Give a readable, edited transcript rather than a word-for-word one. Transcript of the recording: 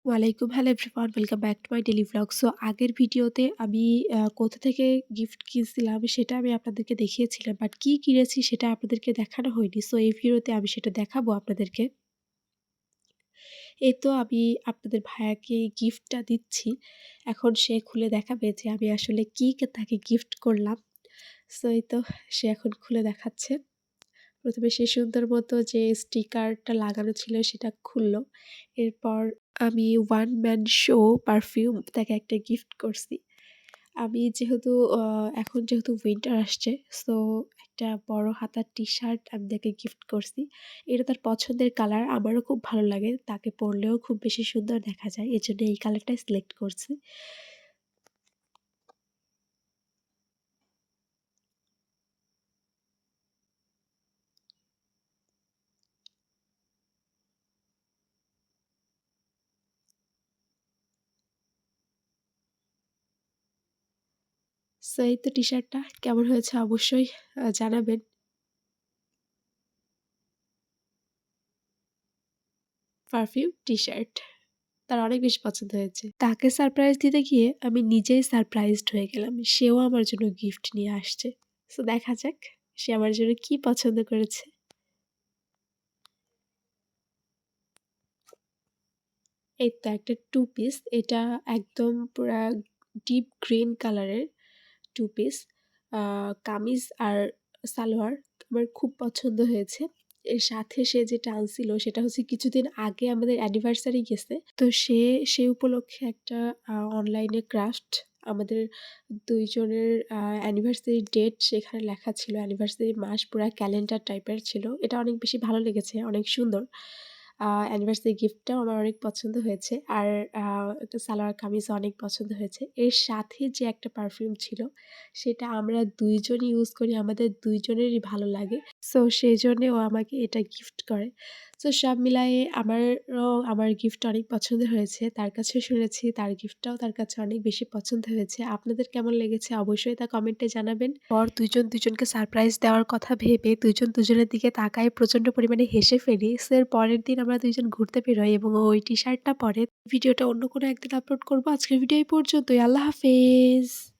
ওয়ালাইকুম hello everyone welcome back to my daily vlog. So আগের ভিডিওতে আমি কোথা থেকে গিফট কিনছিলাম সেটা আমি আপনাদেরকে দেখিয়েছিলাম। বাট কি কিনেছি সেটা আপনাদেরকে দেখানো হয়নি। সো এই ভিডিওতে আমি সেটা দেখাবো আপনাদেরকে। এই তো আমি আপনাদের ভাইয়াকে গিফটটা দিচ্ছি। এখন সে খুলে দেখাবে যে আমি আসলে তাকে গিফট করলাম। সো এই তো সে এখন খুলে দেখাচ্ছে। ১ম এ সে সুন্দর মতো যে স্টিকারটা লাগানো ছিল সেটা খুলল। এরপর আমি ওয়ান ম্যান শো পারফিউম তাকে একটা গিফট করছি। আমি যেহেতু এখন যেহেতু উইন্টার আসছে, সো একটা বড় হাতার টি-শার্ট আমি তাকে গিফট করছি। এটা তার পছন্দের কালার। আমারও খুব ভালো লাগে। তাকে পরলেও খুব বেশি সুন্দর দেখা যায়। এজন্য এই কালারটাই সিলেক্ট করছি। সো এই তো টি-শার্টটা কেমন হয়েছে অবশ্যই জানাবেন। Perfume T-shirt. তার অনেক বেশি পছন্দ হয়েছে। তাকে সারপ্রাইজ দিতে গিয়ে আমি নিজেই সারপ্রাইজড হয়ে গেলাম। সেও আমার জন্য গিফট নিয়ে আসছে। সো দেখা যাক সে আমার জন্য কি পছন্দ করেছে। এই তো একটা টু পিস। এটা একদম পুরা ডিপ গ্রিন কালারের টু পিস। আ কামিজ আর সালোয়ার আমার খুব পছন্দ হয়েছে। এর সাথে সে যেটা আনছিল সেটা হচ্ছে কিছুদিন আগে আমাদের অ্যানিভার্সারি গেছে। তো সে উপলক্ষে একটা অনলাইনে ক্রাফট আমাদের ২ জনের অ্যানিভার্সারি ডেট সেখানে লেখা ছিল। অ্যানিভার্সারি মাস পুরা ক্যালেন্ডার টাইপের ছিল। এটা অনেক বেশি ভালো লেগেছে, অনেক সুন্দর। অ্যানিভার্সারি গিফটটাও আমার অনেক পছন্দ হয়েছে। আর আ একটা সালোয়ার কামিজও অনেক পছন্দ হয়েছে। এর সাথে যে একটা পারফিউম ছিল সেটা আমরা ২ জনই ইউজ করি। আমাদের ২ জনেরই ভালো লাগে। সো সেজন্যে ও আমাকে এটা গিফট করে। সো সব মিলায়ে আমার গিফটটা অনেক পছন্দ হয়েছে। তার কাছেও শুনেছি তার গিফটটাও তার কাছে অনেক বেশি পছন্দ হয়েছে। আপনাদের কেমন লেগেছে অবশ্যই তা কমেন্টে জানাবেন। ২ জন ২ জনকে সারপ্রাইজ দেওয়ার কথা ভেবে ২ জন ২ জনের দিকে তাকায় প্রচণ্ড পরিমাণে হেসে ফেলি। সো এর পরের দিন আমরা ২ জন ঘুরতে বেরোই এবং ও ওই টি-শার্টটা পরে। ভিডিওটা অন্য কোনো একদিন আপলোড করব। আজকের ভিডিও এই পর্যন্তই। আল্লাহ হাফেজ।